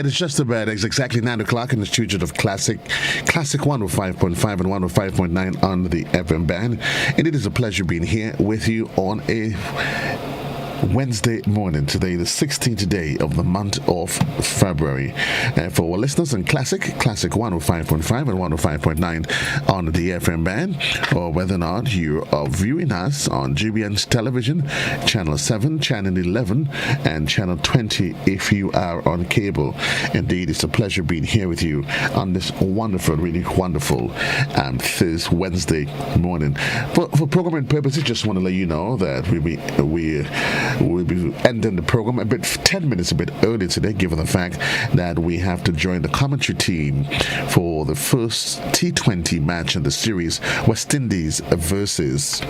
It is just about exactly 9 o'clock in the studio of Classic 105.5 and 105.9 on the FM band. And it is a pleasure being here with you on a Wednesday morning, today the 16th day of the month of February. For our listeners in Classic 105.5 and 105.9 on the FM band, or whether or not you are viewing us on GBN's television, Channel 7, Channel 11, and Channel 20 if you are on cable. Indeed, it's a pleasure being here with you on this wonderful, really wonderful Thursday, Wednesday morning. For programming purposes, just want to let you know that we'll be ending the program 10 minutes a bit early today, given the fact that we have to join the commentary team for the first T20 match in the series, West Indies versus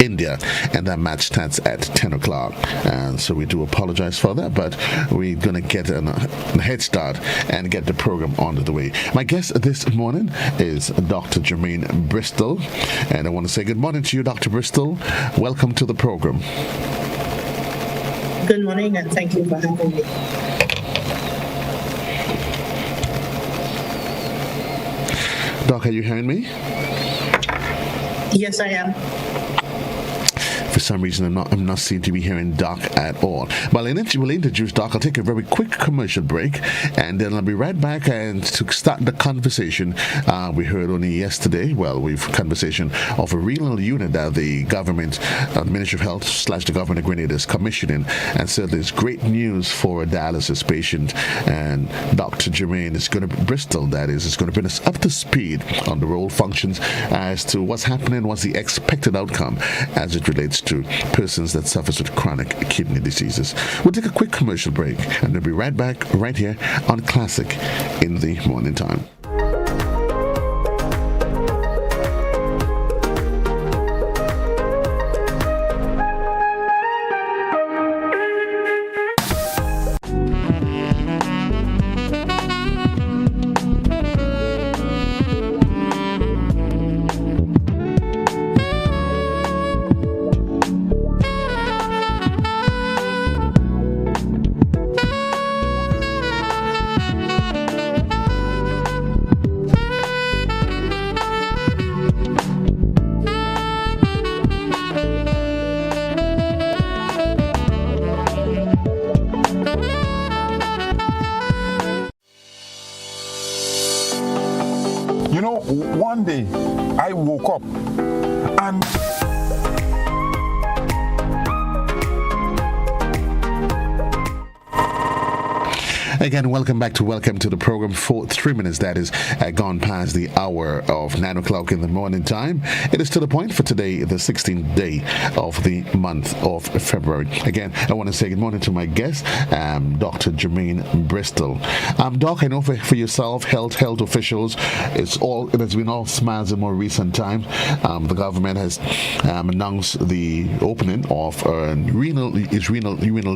India, and that match starts at 10 o'clock. And so we do apologize for that, but we're going to get a head start and get the program on the way. My guest this morning is Dr. Germaine Bristol, and I want to say good morning to you, Dr. Bristol. Welcome to the program. Good morning, and thank you for having me. Doc, are you hearing me? Yes, I am. For some reason, I'm not seem to be hearing Doc at all. Well, we'll introduce Doc. I'll take a very quick commercial break, and then I'll be right back and to start the conversation we heard only yesterday. Well, we've conversation of a renal unit that the government, the Ministry of Health / the government of Grenada is commissioning, and so there's great news for a dialysis patient. And Dr. Germaine is going to Bristol, that is going to bring us up to speed on the role functions as to what's happening, what's the expected outcome as it relates to persons that suffers with chronic kidney diseases. We'll take a quick commercial break, and we'll be right back right here on Classic in the morning time. One day I woke up and again, welcome to the program. For 3 minutes, that is gone past the hour of 9 o'clock in the morning time. It is to the point for today, the 16th day of the month of February. Again, I want to say good morning to my guest, Dr. Germaine Bristol. Doc, I know for yourself, health officials, it has been all smiles in more recent times. The government has announced the opening of a renal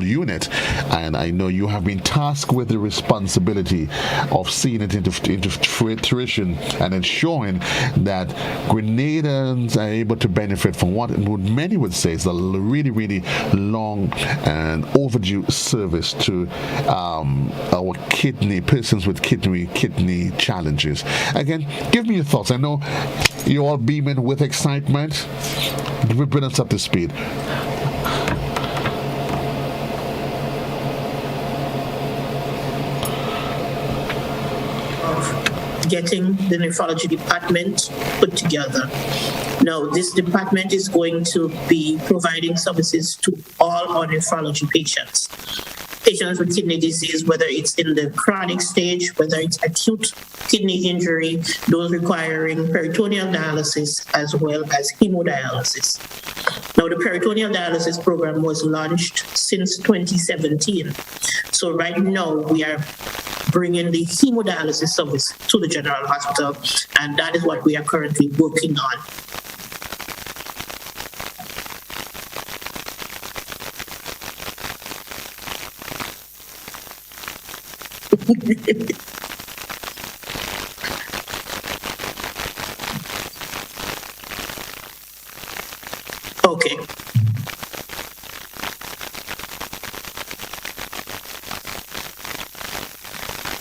unit, and I know you have been tasked with the responsibility of seeing it into fruition and ensuring that Grenadans are able to benefit from what many would say is a really, really long and overdue service to our persons with kidney challenges. Again, give me your thoughts. I know you're all beaming with excitement. Bring us up to speed. Getting the nephrology department put together. Now, this department is going to be providing services to all our nephrology patients. Patients with kidney disease, whether it's in the chronic stage, whether it's acute kidney injury, those requiring peritoneal dialysis as well as hemodialysis. Now, the peritoneal dialysis program was launched since 2017. So right now we are bringing the hemodialysis service to the General Hospital, and that is what we are currently working on. Okay.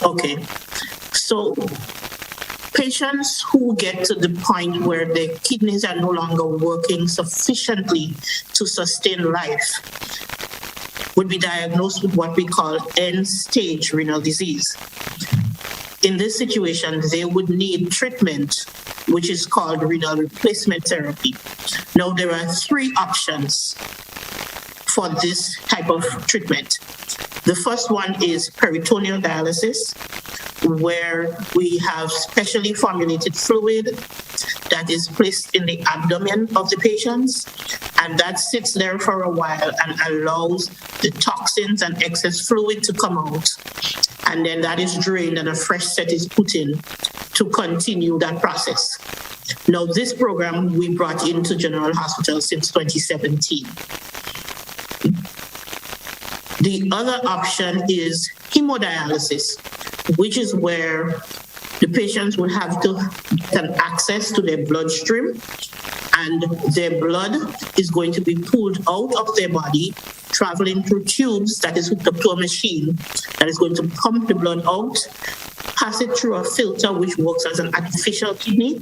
Okay. So patients who get to the point where their kidneys are no longer working sufficiently to sustain life would be diagnosed with what we call end-stage renal disease. In this situation, they would need treatment, which is called renal replacement therapy. Now, there are three options for this type of treatment. The first one is peritoneal dialysis, where we have specially formulated fluid that is placed in the abdomen of the patients, and that sits there for a while and allows the toxins and excess fluid to come out. And then that is drained and a fresh set is put in to continue that process. Now, this program we brought into General Hospital since 2017. The other option is hemodialysis, which is where the patients will have to get access to their bloodstream, and their blood is going to be pulled out of their body, traveling through tubes that is hooked up to a machine that is going to pump the blood out, pass it through a filter which works as an artificial kidney,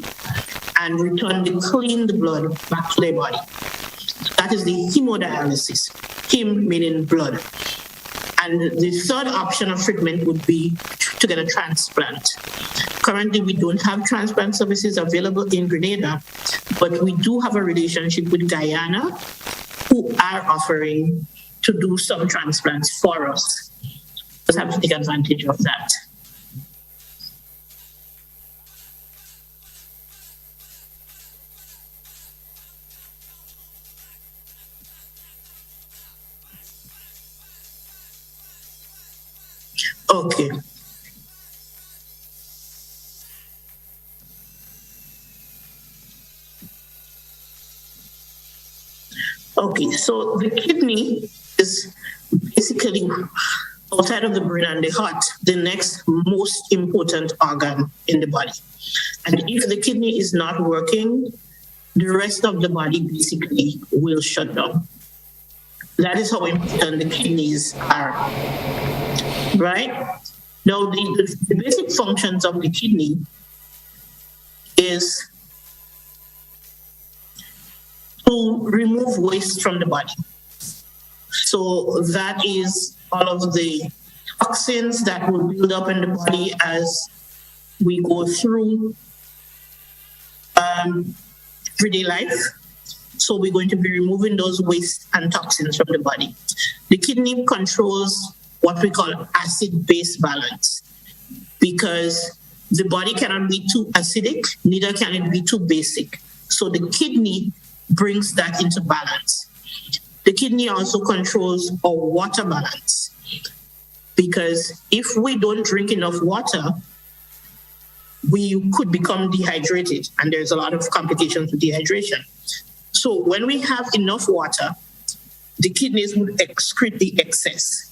and return the blood back to their body. That is the hemodialysis, hem meaning blood. And the third option of treatment would be to get a transplant. Currently, we don't have transplant services available in Grenada, but we do have a relationship with Guyana, who are offering to do some transplants for us. Let's have to take advantage of that. Okay. Okay, so the kidney is basically, outside of the brain and the heart, the next most important organ in the body. And if the kidney is not working, the rest of the body basically will shut down. That is how important the kidneys are. Right? Now, the basic functions of the kidney is to remove waste from the body. So that is all of the toxins that will build up in the body as we go through everyday life. So we're going to be removing those waste and toxins from the body. The kidney controls what we call acid-base balance, because the body cannot be too acidic, neither can it be too basic. So the kidney brings that into balance. The kidney also controls our water balance, because if we don't drink enough water, we could become dehydrated, and there's a lot of complications with dehydration. So when we have enough water, the kidneys would excrete the excess.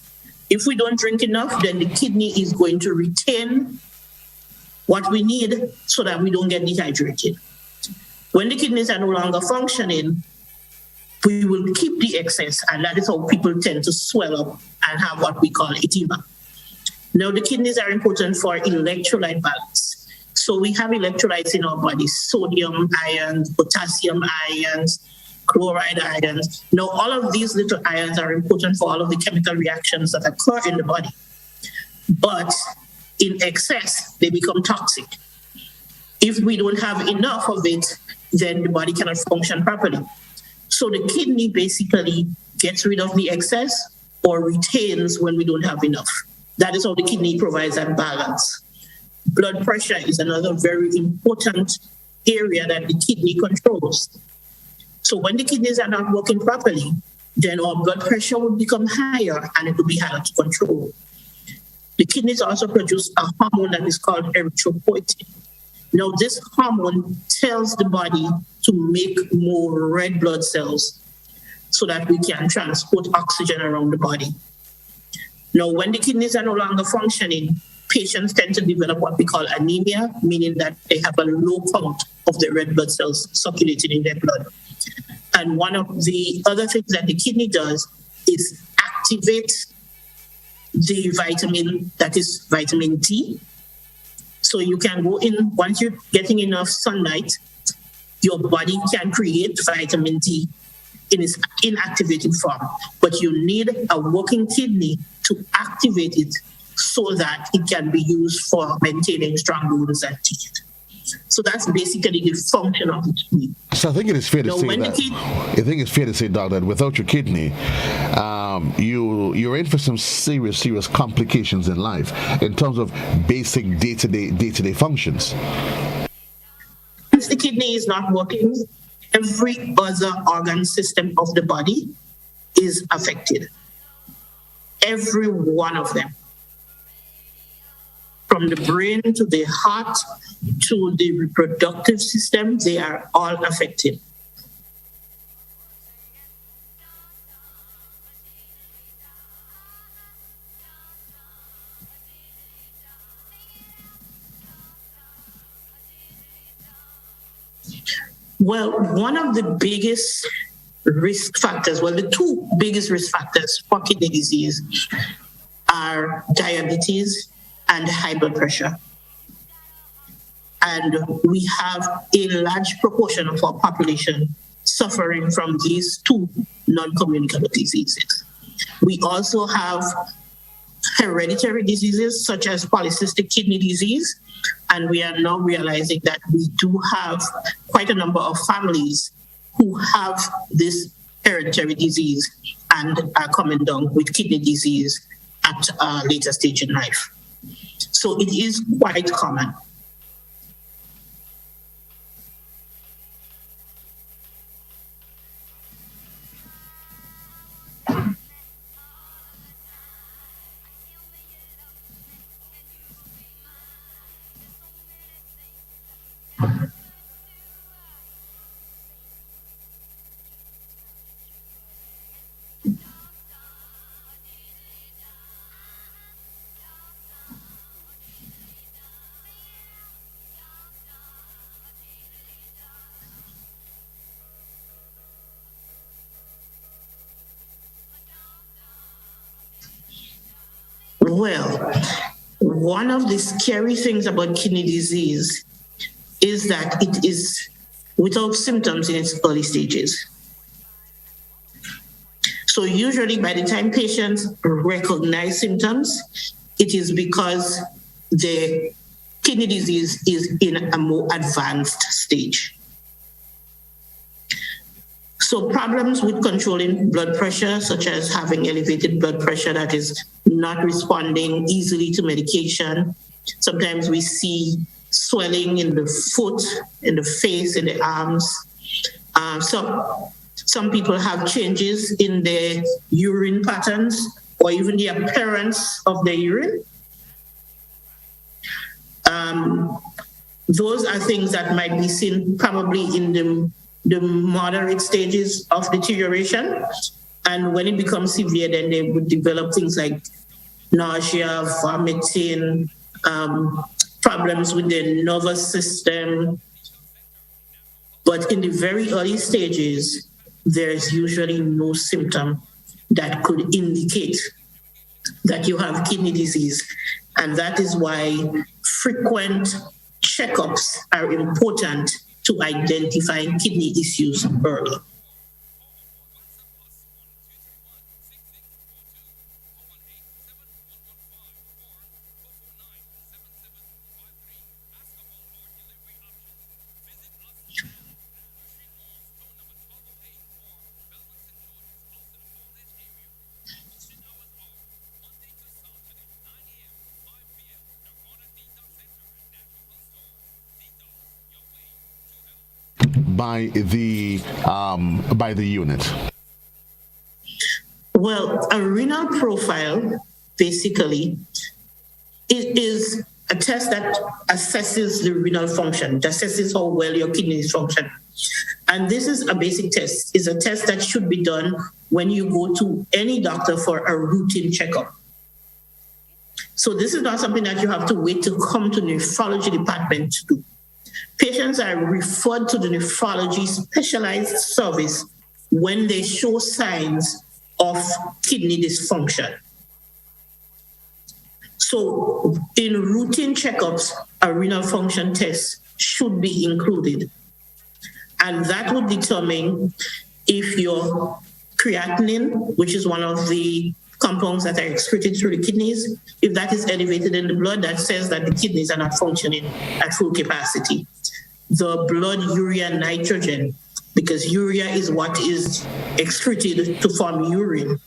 If we don't drink enough, then the kidney is going to retain what we need so that we don't get dehydrated. When the kidneys are no longer functioning, we will keep the excess, and that is how people tend to swell up and have what we call edema. Now, the kidneys are important for electrolyte balance. So we have electrolytes in our body: sodium ions, potassium ions, chloride ions. Now, all of these little ions are important for all of the chemical reactions that occur in the body. But in excess, they become toxic. If we don't have enough of it, then the body cannot function properly. So the kidney basically gets rid of the excess or retains when we don't have enough. That is how the kidney provides that balance. Blood pressure is another very important area that the kidney controls. So when the kidneys are not working properly, then our blood pressure will become higher and it will be harder to control. The kidneys also produce a hormone that is called erythropoietin. Now, this hormone tells the body to make more red blood cells so that we can transport oxygen around the body. Now, when the kidneys are no longer functioning, patients tend to develop what we call anemia, meaning that they have a low count of the red blood cells circulating in their blood. And one of the other things that the kidney does is activate the vitamin that is vitamin D. So you can go in, once you're getting enough sunlight, your body can create vitamin D in its inactivated form. But you need a working kidney to activate it so that it can be used for maintaining strong bones and teeth. So that's basically the function of the kidney. So I think it is fair to say that. I think it's fair to say, Doc, that without your kidney, you're in for some serious complications in life in terms of basic day-to-day functions. If the kidney is not working, every other organ system of the body is affected. Every one of them. From the brain to the heart to the reproductive system, they are all affected. Well, one of the biggest risk factors, the two biggest risk factors for kidney disease are diabetes and high blood pressure. And we have a large proportion of our population suffering from these two non-communicable diseases. We also have hereditary diseases such as polycystic kidney disease, and we are now realizing that we do have quite a number of families who have this hereditary disease and are coming down with kidney disease at a later stage in life. So it is quite common. Well, one of the scary things about kidney disease is that it is without symptoms in its early stages. So usually by the time patients recognize symptoms, it is because the kidney disease is in a more advanced stage. So problems with controlling blood pressure, such as having elevated blood pressure that is not responding easily to medication. Sometimes we see swelling in the foot, in the face, in the arms. Some people have changes in their urine patterns or even the appearance of their urine. Those are things that might be seen probably in the moderate stages of deterioration. And when it becomes severe, then they would develop things like nausea, vomiting, problems with the nervous system. But in the very early stages, there's usually no symptom that could indicate that you have kidney disease. And that is why frequent checkups are important to identifying kidney issues early. by the unit? Well, a renal profile, basically, it is a test that assesses the renal function, it assesses how well your kidneys function. And this is a basic test. It's a test that should be done when you go to any doctor for a routine checkup. So this is not something that you have to wait to come to the nephrology department to do. Patients are referred to the nephrology specialized service when they show signs of kidney dysfunction. So in routine checkups, a renal function test should be included. And that would determine if your creatinine, which is one of the compounds that are excreted through the kidneys, if that is elevated in the blood, that says that the kidneys are not functioning at full capacity. The blood urea nitrogen, because urea is what is excreted to form urine.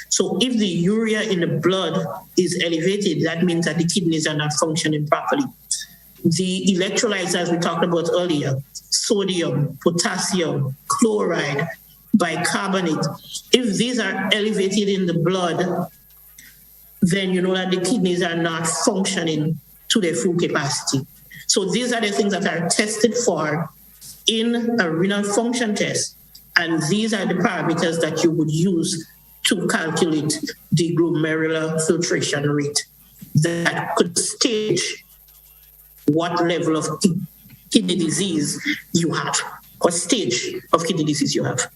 So if the urea in the blood is elevated, that means that the kidneys are not functioning properly. The electrolytes, as we talked about earlier, sodium, potassium, chloride, bicarbonate, if these are elevated in the blood, then you know that the kidneys are not functioning to their full capacity. So these are the things that are tested for in a renal function test. And these are the parameters that you would use to calculate the glomerular filtration rate that could stage what level of kidney disease you have, what stage of kidney disease you have.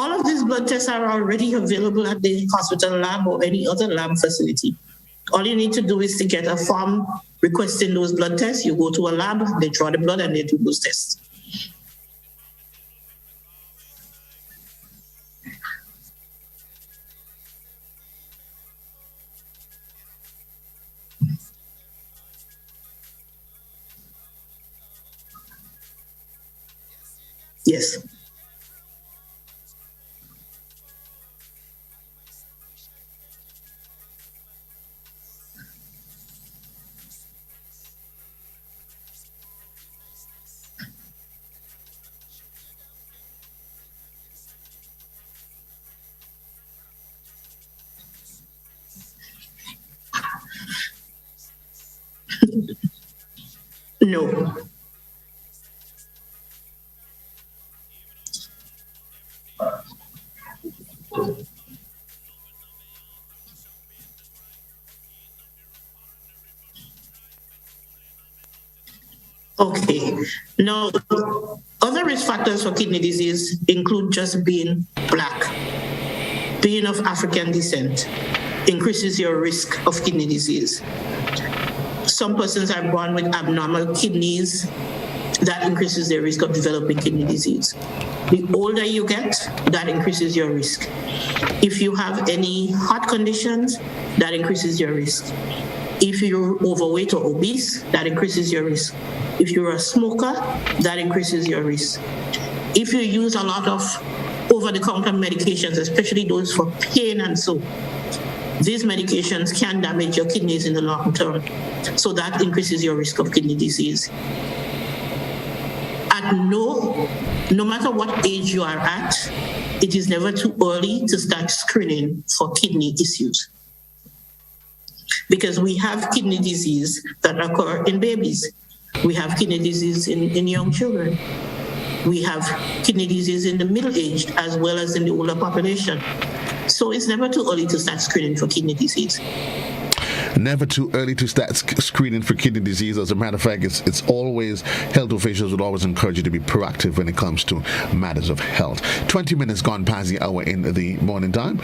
All of these blood tests are already available at the hospital lab or any other lab facility. All you need to do is to get a form requesting those blood tests. You go to a lab, they draw the blood, and they do those tests. Yes. No. Okay. Now, other risk factors for kidney disease include just being Black, being of African descent, increases your risk of kidney disease. Some persons are born with abnormal kidneys, that increases their risk of developing kidney disease. The older you get, that increases your risk. If you have any heart conditions, that increases your risk. If you're overweight or obese, that increases your risk. If you're a smoker, that increases your risk. If you use a lot of over-the-counter medications, especially those for pain and so, these medications can damage your kidneys in the long term. So that increases your risk of kidney disease. No matter what age you are at, it is never too early to start screening for kidney issues. Because we have kidney disease that occur in babies. We have kidney disease in young children. We have kidney disease in the middle-aged as well as in the older population. So it's never too early to start screening for kidney disease. Never too early to start screening for kidney disease. As a matter of fact, it's always, health officials would always encourage you to be proactive when it comes to matters of health. 20 minutes gone past the hour in the morning time.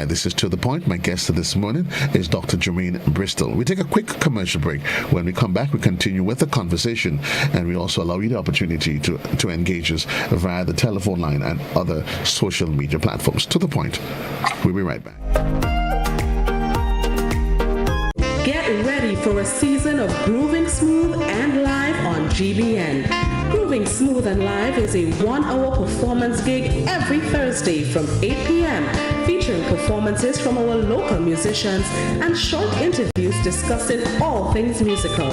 This is To The Point. My guest this morning is Dr. Germaine Bristol. We take a quick commercial break. When we come back, we continue with the conversation, and we also allow you the opportunity to engage us via the telephone line and other social media platforms. To The Point. We'll be right back. Get ready for a season of Grooving Smooth and Live on GBN. Grooving Smooth and Live is a 1-hour performance gig every Thursday from 8 p.m. featuring performances from our local musicians and short interviews discussing all things musical.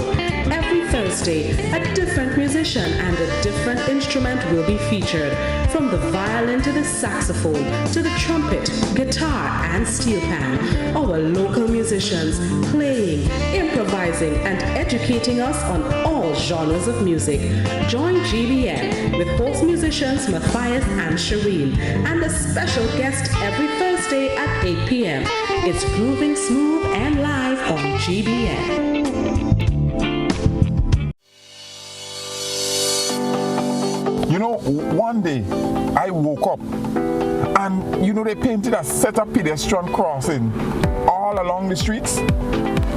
Every Thursday, a different musician and a different instrument will be featured, from the violin to the saxophone to the trumpet, guitar, and steel pan. Our local musicians playing, improvising, and educating us on all genres of music. Join GBN with host musicians Matthias and Shireen, and a special guest every Thursday Thursday at 8 p.m. It's Grooving Smooth and live on GBN. You know, one day I woke up and, you know, they painted a set of pedestrian crossing all along the streets.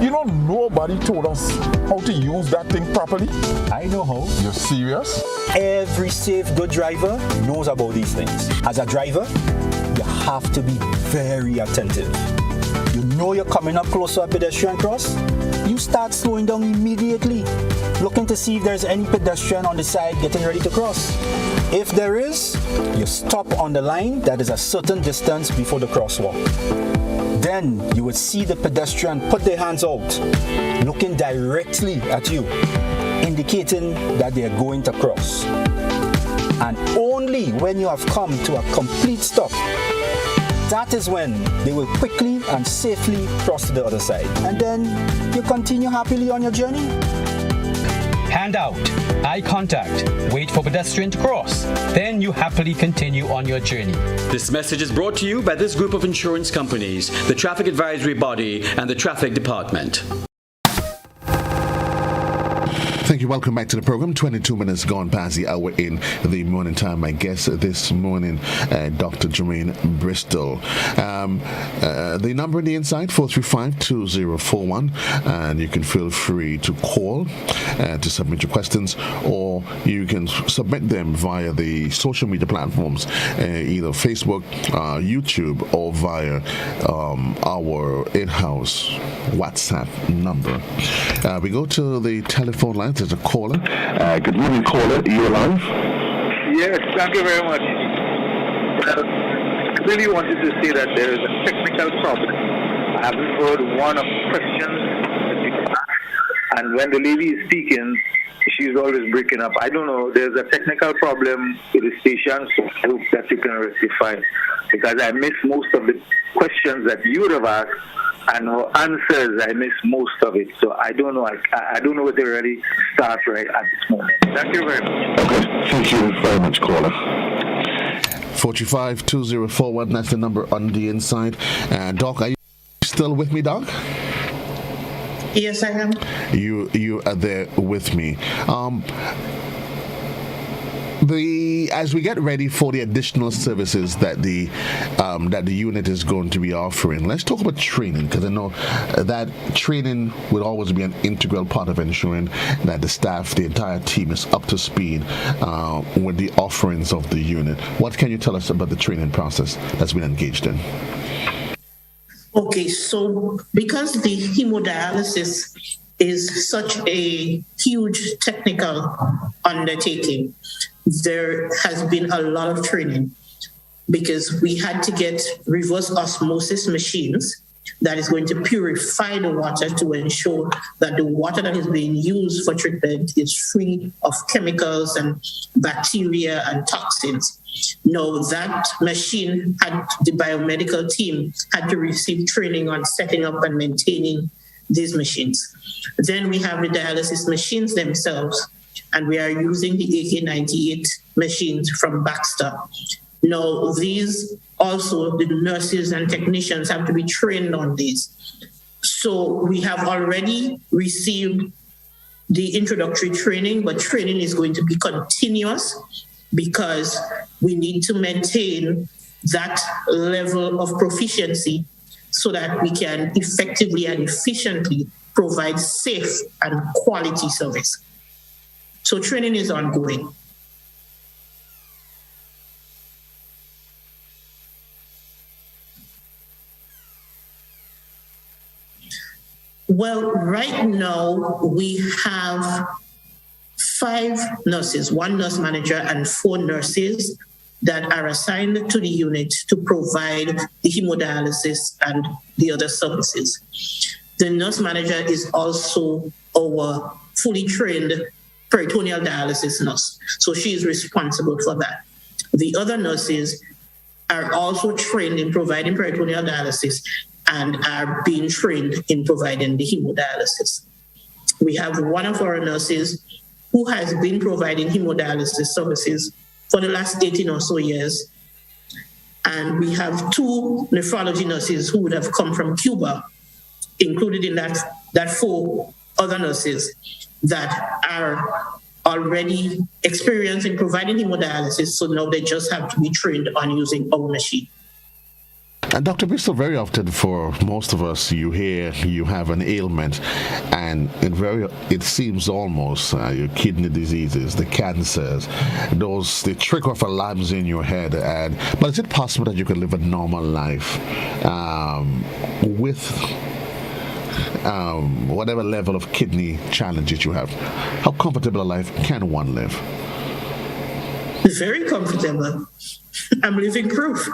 You know, nobody told us how to use that thing properly. I know how. You're serious? Every safe, good driver knows about these things. As a driver, you have to be very attentive. You know you're coming up close to a pedestrian cross, you start slowing down immediately, looking to see if there's any pedestrian on the side getting ready to cross. If there is, you stop on the line that is a certain distance before the crosswalk. Then you would see the pedestrian put their hands out, looking directly at you, indicating that they are going to cross. And only when you have come to a complete stop, that is when they will quickly and safely cross to the other side. And then you continue happily on your journey. Hand out, eye contact, wait for pedestrian to cross. Then you happily continue on your journey. This message is brought to you by this group of insurance companies, the Traffic Advisory Body, and the Traffic Department. Thank you. Welcome back to the program. 22 minutes gone past the hour in the morning time. My guest this morning, Dr. Germaine Bristol. The number in the inside, 435-2041. And you can feel free to call to submit your questions, or you can submit them via the social media platforms, either Facebook, YouTube, or via our in-house WhatsApp number. We go to the telephone line. There's a caller. Good morning, caller. You're live. Yes, thank you very much. I really wanted to say that there is a technical problem. I haven't heard one of the questions that you asked, and when the lady is speaking, she's always breaking up. I don't know. There's a technical problem with the station, so I hope that you can rectify, because I missed most of the questions that you would have asked, and her answers, I missed most of it. So I don't know. I don't know where to really start right at this moment. Thank you very much. Okay. Thank you very much, caller. 435-2041. That's the number on the inside. Doc, are you still with me, Doc? Yes, I am. You are there with me. As we get ready for the additional services that the unit is going to be offering, let's talk about training, because I know that training will always be an integral part of ensuring that the staff, the entire team, is up to speed with the offerings of the unit. What can you tell us about the training process that's been engaged in? Okay, so because the hemodialysis is such a huge technical undertaking, there has been a lot of training, because we had to get reverse osmosis machines that is going to purify the water to ensure that the water that is being used for treatment is free of chemicals and bacteria and toxins. Now, that machine the biomedical team had to receive training on setting up and maintaining these machines. Then we have the dialysis machines themselves, and we are using the AK-98 machines from Baxter. Now, these also, the nurses and technicians have to be trained on these. So we have already received the introductory training, but training is going to be continuous, because we need to maintain that level of proficiency so that we can effectively and efficiently provide safe and quality service. So training is ongoing. Well, right now we have 5 nurses, 1 nurse manager and 4 nurses that are assigned to the unit to provide the hemodialysis and the other services. The nurse manager is also our fully trained peritoneal dialysis nurse, so she is responsible for that. The other nurses are also trained in providing peritoneal dialysis and are being trained in providing the hemodialysis. We have one of our nurses who has been providing hemodialysis services for the last 18 or so years, And we have 2 nephrology nurses who would have come from Cuba, included in that 4 other nurses that are already experienced in providing hemodialysis. So now they just have to be trained on using our machine. And Dr. Bristol, very often for most of us, you hear you have an ailment, and it seems almost your kidney diseases, the cancers, they trigger off alarms in your head. But is it possible that you can live a normal life with whatever level of kidney challenges you have? How comfortable a life can one live? Very comfortable. I'm living proof.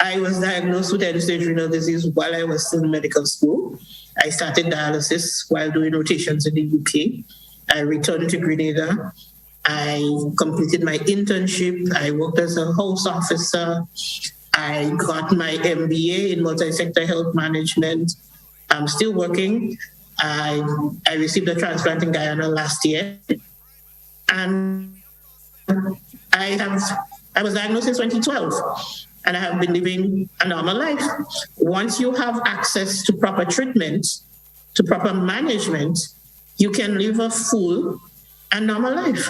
I was diagnosed with end-stage renal disease while I was still in medical school. I started dialysis while doing rotations in the UK. I returned to Grenada. I completed my internship. I worked as a house officer. I got my MBA in multi-sector health management. I'm still working. I received a transplant in Guyana last year. And I was diagnosed in 2012. And I have been living a normal life. Once you have access to proper treatment, to proper management, you can live a full and normal life.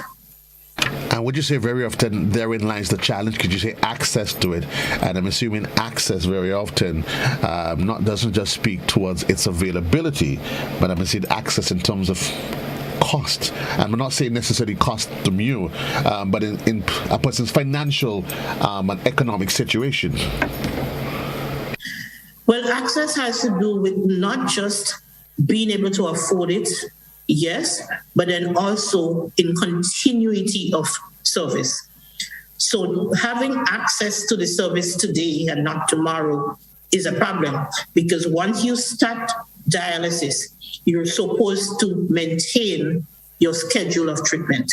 And would you say very often therein lies the challenge? Could you say access to it? And I'm assuming access very often doesn't just speak towards its availability, but I'm assuming access in terms of cost. I'm not saying necessarily cost to you, but in a person's financial and economic situation. Well, access has to do with not just being able to afford it, yes, but then also in continuity of service. So having access to the service today and not tomorrow is a problem, because once you start dialysis, you're supposed to maintain your schedule of treatment,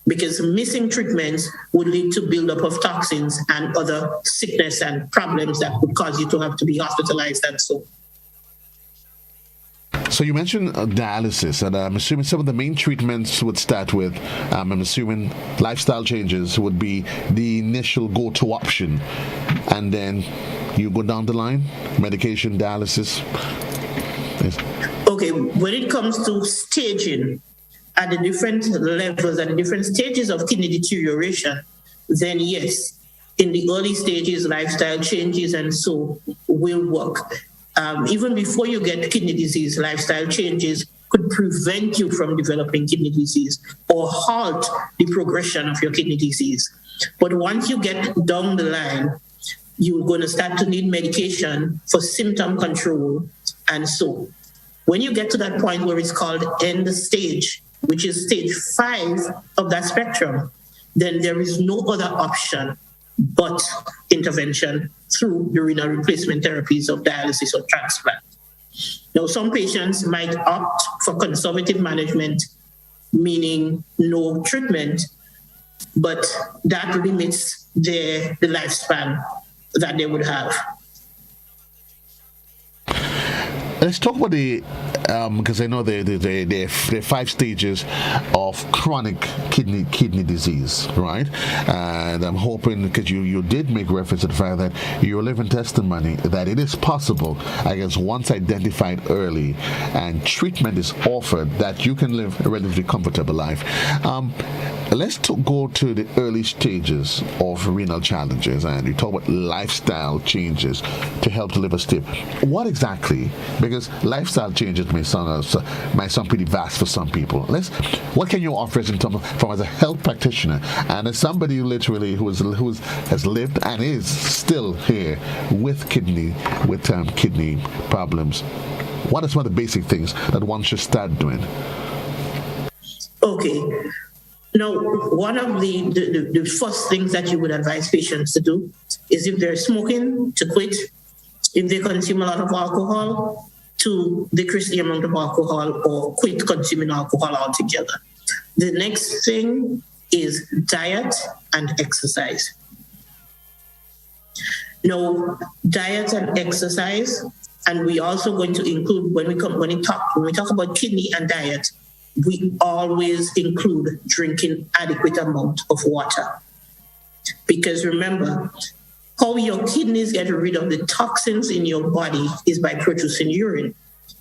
because missing treatments would lead to buildup of toxins and other sickness and problems that would cause you to have to be hospitalized and so. So you mentioned dialysis, and I'm assuming some of the main treatments would start with, I'm assuming lifestyle changes would be the initial go-to option, and then you go down the line, medication, dialysis. Yes. Okay, when it comes to staging at the different levels and the different stages of kidney deterioration, then yes, in the early stages, lifestyle changes and so will work. Even before you get kidney disease, lifestyle changes could prevent you from developing kidney disease or halt the progression of your kidney disease. But once you get down the line, you're going to start to need medication for symptom control. And so when you get to that point where it's called end stage, which is stage 5 of that spectrum, then there is no other option but intervention through the renal replacement therapies of dialysis or transplant. Now, some patients might opt for conservative management, meaning no treatment, but that limits the lifespan that they would have. Let's talk about the because I know there are 5 stages of chronic kidney disease, right? And I'm hoping, because you did make reference to the fact that you're living testimony that it is possible, I guess, once identified early and treatment is offered, that you can live a relatively comfortable life. Let's go to the early stages of renal challenges, and you talk about lifestyle changes to help deliver stable. What exactly? Because lifestyle changes may sound pretty vast for some people. What can you offer us in terms of, from as a health practitioner and as somebody who literally who has lived and is still here with kidney problems? What are some of the basic things that one should start doing? Okay. Now, one of the first things that you would advise patients to do is, if they're smoking, to quit. If they consume a lot of alcohol, to decrease the amount of alcohol or quit consuming alcohol altogether. The next thing is diet and exercise. Now, diet and exercise, and we also going to include, when we talk about kidney and diet, we always include drinking adequate amount of water. Because remember, how your kidneys get rid of the toxins in your body is by producing urine.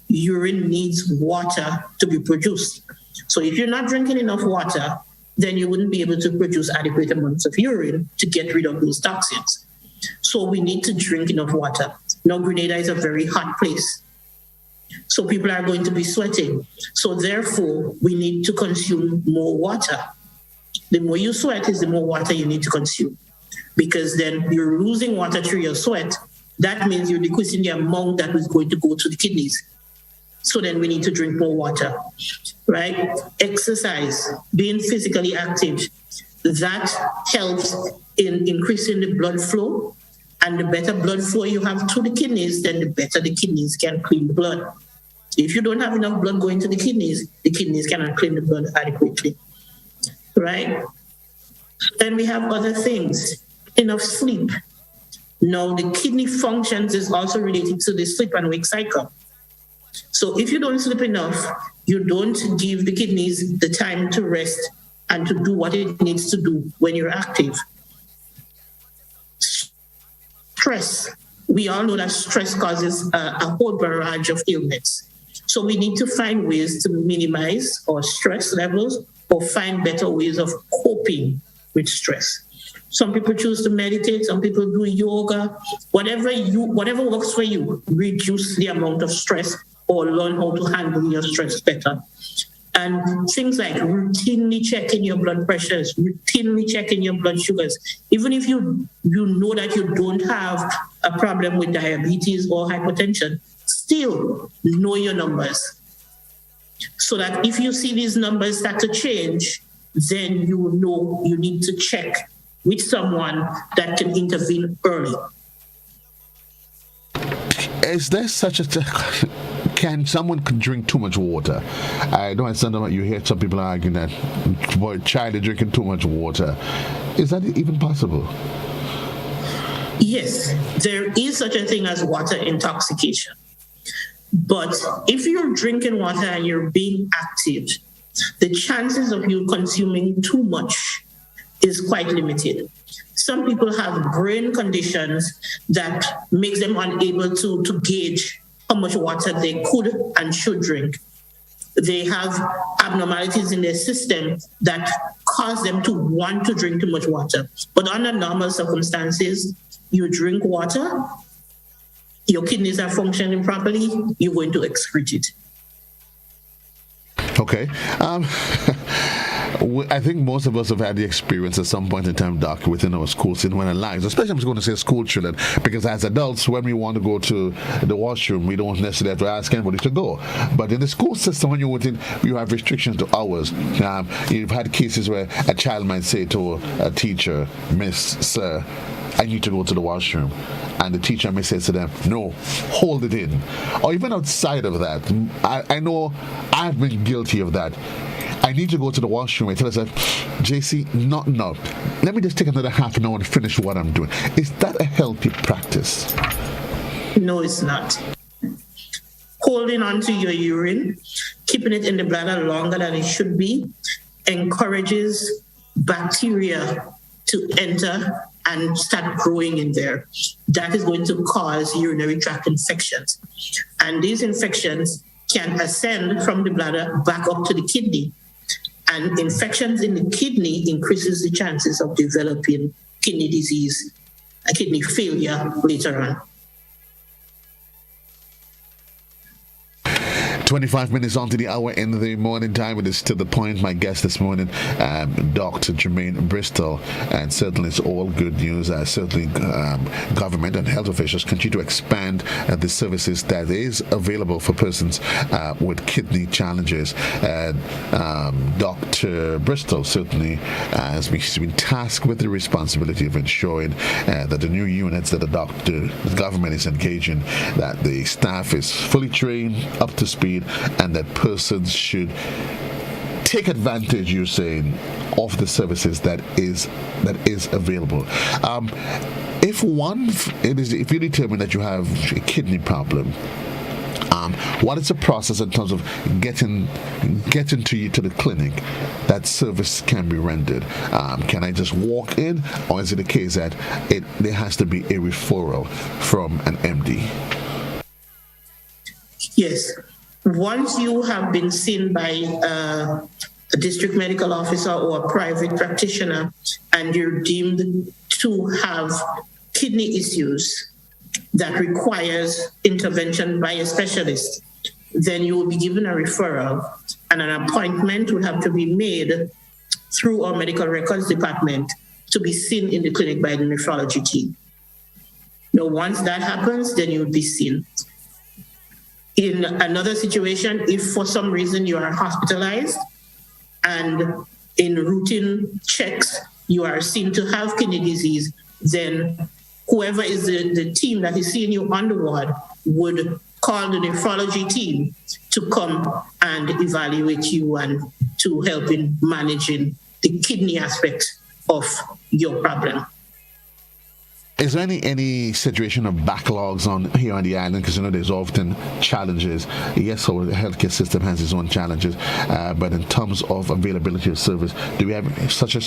Urine needs water to be produced. So if you're not drinking enough water, then you wouldn't be able to produce adequate amounts of urine to get rid of those toxins. So we need to drink enough water. Now, Grenada is a very hot place. So people are going to be sweating. So therefore, we need to consume more water. The more you sweat is the more water you need to consume. Because then you're losing water through your sweat. That means you're decreasing the amount that is going to go to the kidneys. So then we need to drink more water, right? Exercise, being physically active, that helps in increasing the blood flow. And the better blood flow you have to the kidneys, then the better the kidneys can clean the blood. If you don't have enough blood going to the kidneys cannot clean the blood adequately, right? Then we have other things, enough sleep. Now, the kidney functions is also related to the sleep and wake cycle. So if you don't sleep enough, you don't give the kidneys the time to rest and to do what it needs to do when you're active. Stress. We all know that stress causes a whole barrage of ailments. So we need to find ways to minimize our stress levels or find better ways of coping with stress. Some people choose to meditate, some people do yoga, whatever works for you, reduce the amount of stress or learn how to handle your stress better. And things like routinely checking your blood pressures, routinely checking your blood sugars. Even if you know that you don't have a problem with diabetes or hypertension, still know your numbers. So that if you see these numbers start to change, then you know you need to check with someone that can intervene early. Is there such a can someone drink too much water? I know sometimes you hear some people arguing that boy, child is drinking too much water. Is that even possible? Yes, there is such a thing as water intoxication. But if you're drinking water and you're being active, the chances of you consuming too much is quite limited. Some people have brain conditions that makes them unable to gauge how much water they could and should drink. They have abnormalities in their system that cause them to want to drink too much water. But under normal circumstances, you drink water, your kidneys are functioning properly, you're going to excrete it. Okay. I think most of us have had the experience at some point in time, Doc, within our school system when our lives, especially I'm just going to say school children, because as adults, when we want to go to the washroom, we don't necessarily have to ask anybody to go. But in the school system, when you're within, you have restrictions to hours. You've had cases where a child might say to a teacher, Miss, Sir, I need to go to the washroom. And the teacher may say to them, no, hold it in. Or even outside of that, I know I've been guilty of that. I need to go to the washroom. I tell us that, JC, not now. Let me just take another half an hour and finish what I'm doing. Is that a healthy practice? No, it's not. Holding on to your urine, keeping it in the bladder longer than it should be, encourages bacteria to enter and start growing in there. That is going to cause urinary tract infections. And these infections can ascend from the bladder back up to the kidney. And infections in the kidney increases the chances of developing kidney disease, a kidney failure later on. 25 minutes on to the hour in the morning time. It is to the point. My guest this morning, Dr. Germaine Bristol, and certainly it's all good news. Certainly government and health officials continue to expand the services that is available for persons with kidney challenges. Dr. Bristol certainly has been tasked with the responsibility of ensuring that the new units that the government is engaging, that the staff is fully trained, up to speed, and that persons should take advantage, you're saying, of the services that is available. If you determine that you have a kidney problem, What is the process in terms of getting to the clinic that service can be rendered? Can I just walk in, or is it the case that there has to be a referral from an MD? Yes. Once you have been seen by a district medical officer or a private practitioner and you're deemed to have kidney issues that requires intervention by a specialist, then you will be given a referral and an appointment will have to be made through our medical records department to be seen in the clinic by the nephrology team. Now, once that happens, then you will be seen. In another situation, if for some reason you are hospitalized and in routine checks you are seen to have kidney disease, then whoever is the team that is seeing you on the ward would call the nephrology team to come and evaluate you and to help in managing the kidney aspect of your problem. Is there any situation of backlogs here on the island? Because there's often challenges. Yes, so the healthcare system has its own challenges, but in terms of availability of service, do we have such a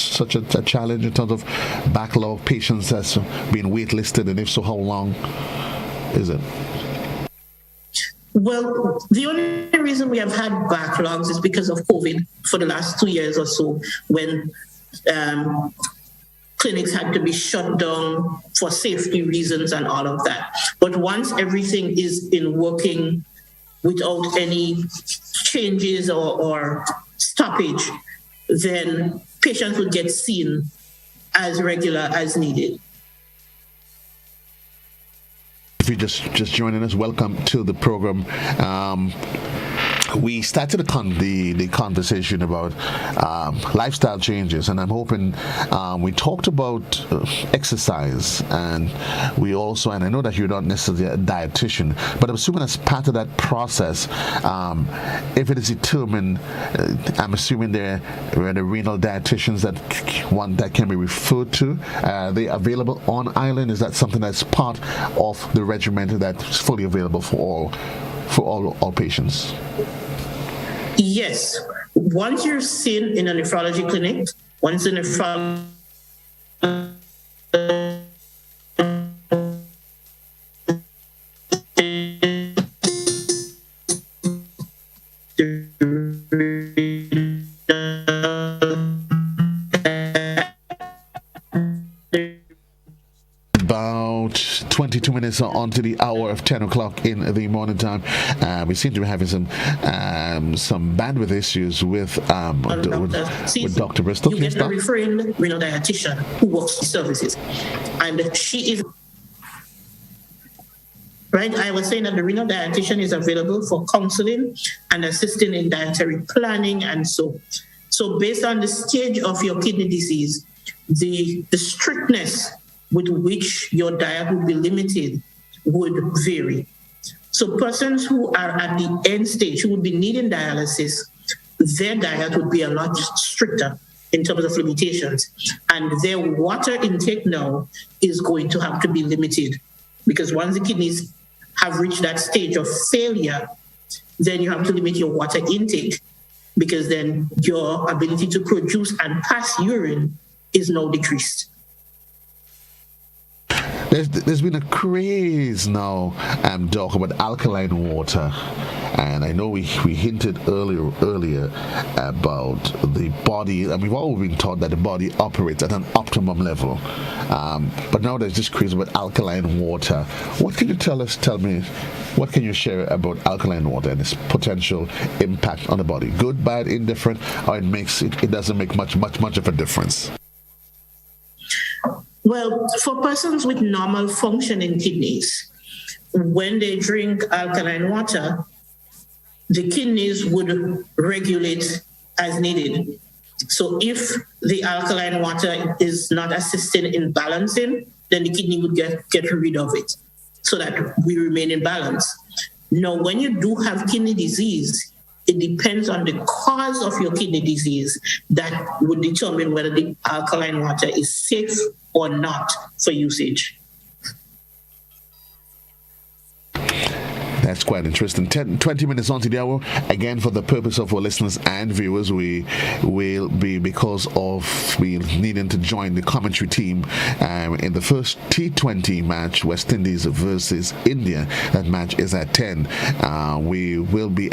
challenge in terms of backlog, patients that's being waitlisted, and if so, how long is it? Well, the only reason we have had backlogs is because of COVID for the last 2 years or so, when clinics had to be shut down for safety reasons and all of that. But once everything is in working without any changes or stoppage, then patients will get seen as regular as needed. If you're just joining us, welcome to the program. We started the conversation about lifestyle changes, and I'm hoping we talked about exercise, and we also, and I know that you're not necessarily a dietitian, but I'm assuming as part of that process, if it is determined, I'm assuming there are the renal dietitians that can be referred to. They available on island. Is that something that's part of the regimen that's fully available for all patients? Yes. Once you're seen in a nephrology clinic, once the nephrology about 22 minutes onto the hour of 10 o'clock in the morning time. We seem to be having some bandwidth issues with Dr. Bristol. You get a referring renal dietitian who works in services, and she is right. I was saying that the renal dietitian is available for counseling and assisting in dietary planning, and so based on the stage of your kidney disease, the strictness with which your diet would be limited would vary. So persons who are at the end stage, who would be needing dialysis, their diet would be a lot stricter in terms of limitations. And their water intake now is going to have to be limited, because once the kidneys have reached that stage of failure, then you have to limit your water intake, because then your ability to produce and pass urine is now decreased. There's been a craze now, Doc, about alkaline water, and I know we hinted earlier about the body, and we've always been taught that the body operates at an optimum level, but now there's this craze about alkaline water. What can you tell me? What can you share about alkaline water and its potential impact on the body? Good, bad, indifferent, or it doesn't make much of a difference? Well, for persons with normal functioning kidneys, when they drink alkaline water, the kidneys would regulate as needed. So if the alkaline water is not assisting in balancing, then the kidney would get rid of it so that we remain in balance. Now, when you do have kidney disease, it depends on the cause of your kidney disease that would determine whether the alkaline water is safe or not for usage. That's quite interesting. 20 minutes on to the hour. Again, for the purpose of our listeners and viewers, we will be, because of we needing to join the commentary team in the first T20 match, West Indies versus India. That match is at 10. We will be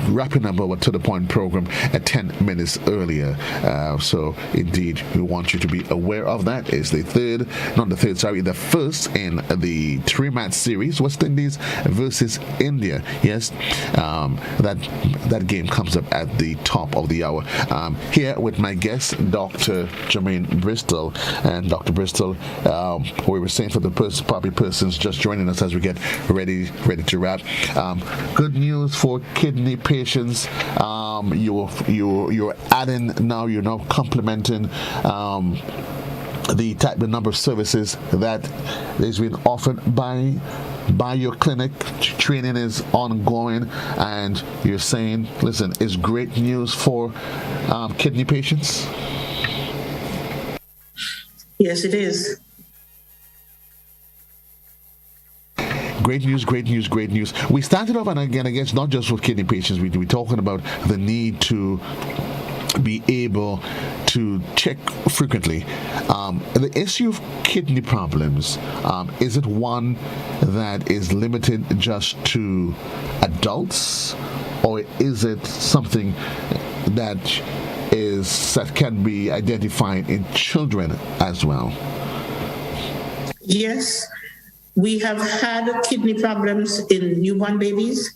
wrapping up our To The Point program at 10 minutes earlier. So, indeed, we want you to be aware of that. It's the first in the 3-match series, West Indies versus India. Yes, that game comes up at the top of the hour. Here with my guest, Dr. Germaine Bristol. And Dr. Bristol, we were saying for the probably persons just joining us as we get ready to wrap. Good news for kidney patients. You're adding now. You're now complementing the number of services that is being offered by your clinic. Training is ongoing, and you're saying, listen, it's great news for kidney patients. Yes, it is. Great news. We started off, and again, I guess not just for kidney patients, we're talking about the need to be able to check frequently. The issue of kidney problems, is it one that is limited just to adults, or is it something that can be identified in children as well? Yes, we have had kidney problems in newborn babies.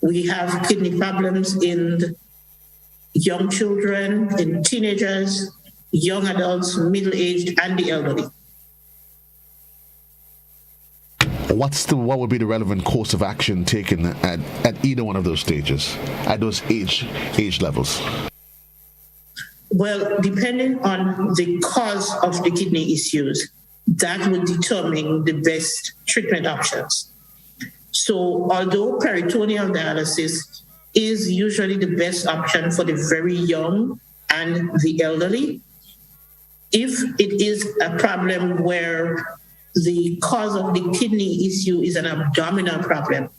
We have kidney problems in young children, in teenagers, young adults, middle-aged, and the elderly. What would be the relevant course of action taken at either one of those stages, at those age levels? Well, depending on the cause of the kidney issues, that would determine the best treatment options. So although peritoneal dialysis is usually the best option for the very young and the elderly, if it is a problem where the cause of the kidney issue is an abdominal problem,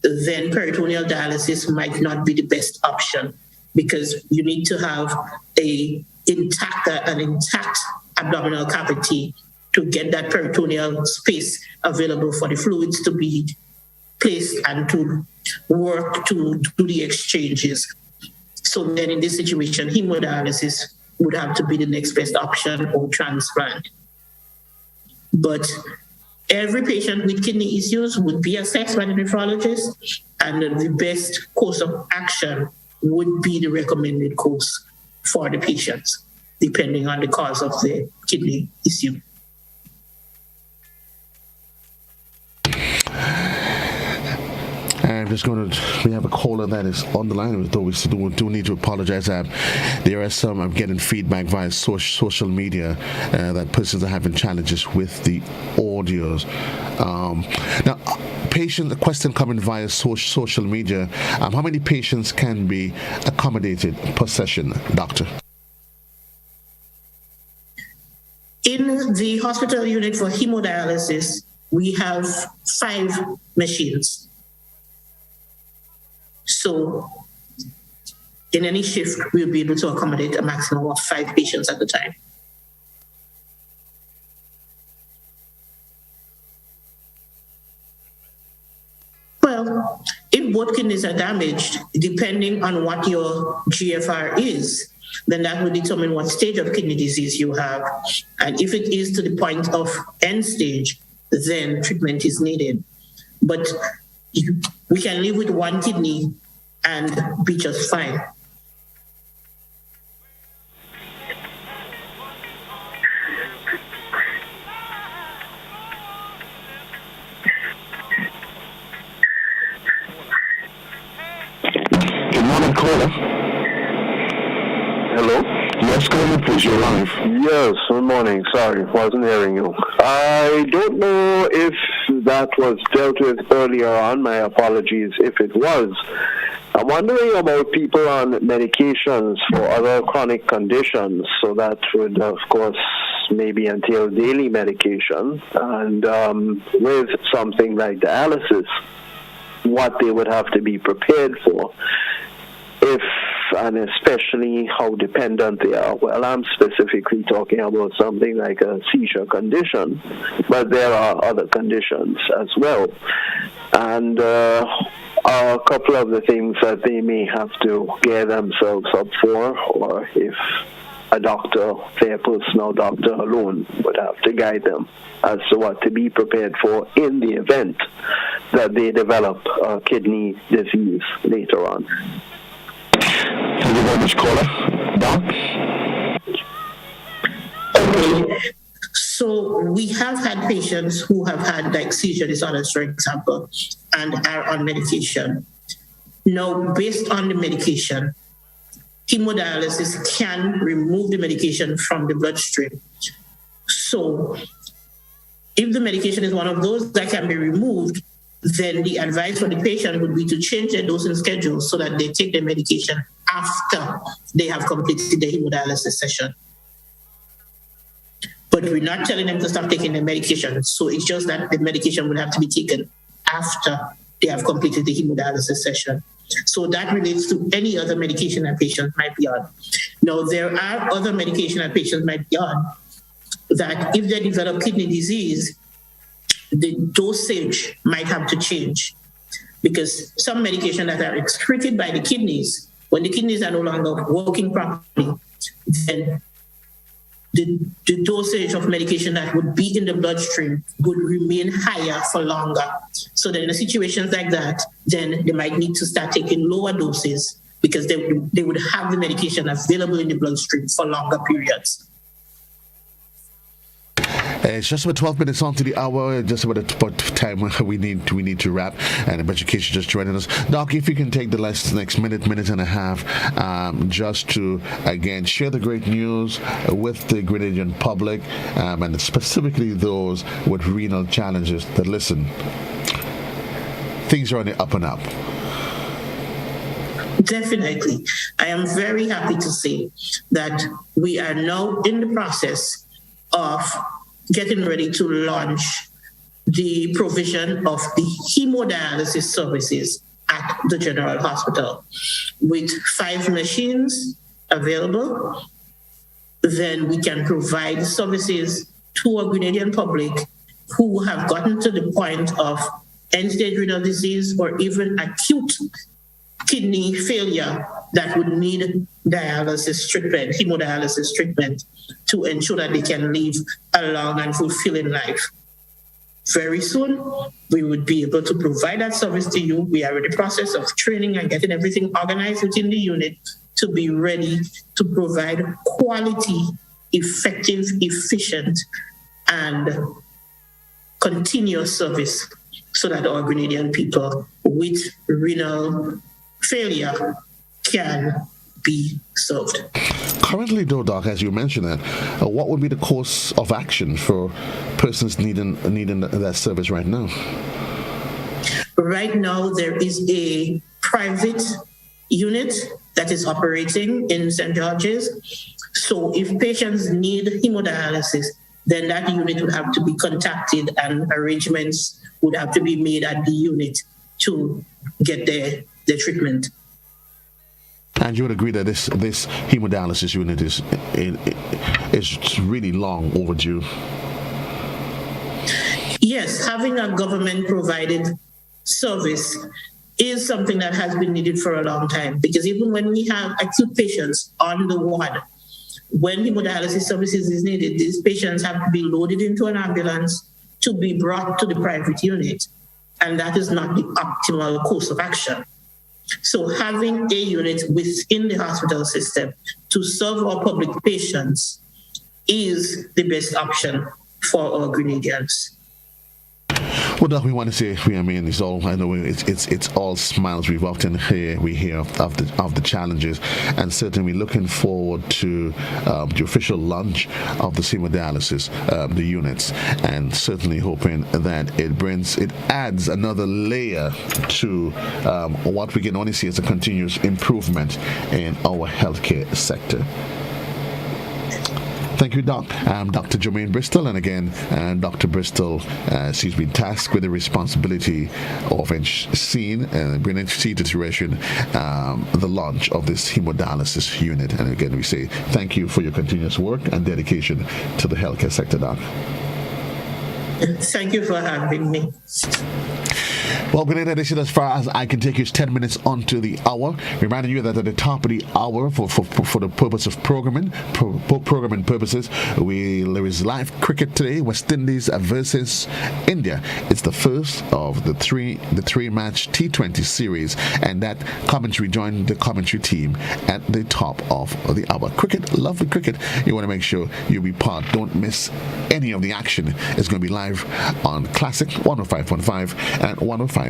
then peritoneal dialysis might not be the best option, because you need to have an intact abdominal cavity to get that peritoneal space available for the fluids to be placed and to work to do the exchanges. So then in this situation, hemodialysis would have to be the next best option, or transplant. But every patient with kidney issues would be assessed by the nephrologist, and the best course of action would be the recommended course for the patients, depending on the cause of the kidney issue. We have a caller that is on the line, though we do need to apologize. There are some, I'm getting feedback via social media that persons are having challenges with the audios. Now, a question coming via social media. How many patients can be accommodated per session, doctor? In the hospital unit for hemodialysis, we have 5 machines. So in any shift, we'll be able to accommodate a maximum of 5 patients at a time. Well, if both kidneys are damaged, depending on what your GFR is, then that will determine what stage of kidney disease you have. And if it is to the point of end stage, then treatment is needed. But we can live with 1 kidney and be just fine. Good morning, caller. Hello? Yes, caller, please, you're live. Yes, good morning. Sorry, wasn't hearing you. I don't know if that was dealt with earlier on. My apologies if it was. I'm wondering about people on medications for other chronic conditions. So that would, of course, maybe entail daily medication, and with something like dialysis. what they would have to be prepared for, if and especially how dependent they are. Well, I'm specifically talking about something like a seizure condition, but there are other conditions as well. And a couple of the things that they may have to gear themselves up for, or if a doctor, their personal doctor alone, would have to guide them as to what to be prepared for in the event that they develop kidney disease later on. Thank you very much, caller. Doc? Okay. So we have had patients who have had like seizure disorders, for example, and are on medication. Now, based on the medication, hemodialysis can remove the medication from the bloodstream. So if the medication is one of those that can be removed, then the advice for the patient would be to change their dosing schedule so that they take the medication after they have completed the hemodialysis session. But we're not telling them to stop taking the medication. So it's just that the medication will have to be taken after they have completed the hemodialysis session. So that relates to any other medication that patients might be on. Now, there are other medication that patients might be on that if they develop kidney disease, the dosage might have to change, because some medication that are excreted by the kidneys, when the kidneys are no longer working properly, then the dosage of medication that would be in the bloodstream would remain higher for longer. So then in situations like that, then they might need to start taking lower doses because they would have the medication available in the bloodstream for longer periods. It's just about 12 minutes on to the hour, just about the time we need to wrap. And I bet you just joining us. Doc, if you can take the next minute and a half, just to, again, share the great news with the Grenadian public, and specifically those with renal challenges that listen. Things are on the up and up. Definitely. I am very happy to say that we are now in the process of getting ready to launch the provision of the hemodialysis services at the General Hospital. With 5 machines available, then we can provide services to a Grenadian public who have gotten to the point of end-stage renal disease or even acute kidney failure that would need dialysis treatment, hemodialysis treatment, to ensure that they can live a long and fulfilling life. Very soon, we would be able to provide that service to you. We are in the process of training and getting everything organized within the unit to be ready to provide quality, effective, efficient, and continuous service so that our Grenadian people with renal failure can be served. Currently, though, Doc, as you mentioned that, what would be the course of action for persons needing that service right now? Right now, there is a private unit that is operating in St. George's. So if patients need hemodialysis, then that unit would have to be contacted and arrangements would have to be made at the unit to get the treatment. And you would agree that this hemodialysis unit is really long overdue? Yes, having a government-provided service is something that has been needed for a long time, because even when we have acute patients on the ward, when hemodialysis services is needed, these patients have to be loaded into an ambulance to be brought to the private unit, and that is not the optimal course of action. So having a unit within the hospital system to serve our public patients is the best option for our Grenadians. Well, Doc, we want to say, it's all, I know it's all smiles. We hear of the challenges, and certainly we're looking forward to the official launch of the hemodialysis, the units, and certainly hoping that it adds another layer to what we can only see as a continuous improvement in our healthcare sector. Thank you, Doc. Dr. Germaine Bristol, and again, Dr. Bristol, she's been tasked with the responsibility of seeing and bringing to situation the launch of this hemodialysis unit. And again, we say thank you for your continuous work and dedication to the healthcare sector, Doc. Thank you for having me. Well, good edition as far as I can take you is 10 minutes onto the hour. Reminding you that at the top of the hour, for the purpose of programming purposes, there is live cricket today. West Indies versus India. It's the first of the three match T20 series, and that commentary joined the commentary team at the top of the hour. Cricket, lovely cricket. You want to make sure you be part. Don't miss any of the action. It's going to be live on Classic 105.5 and 105.9.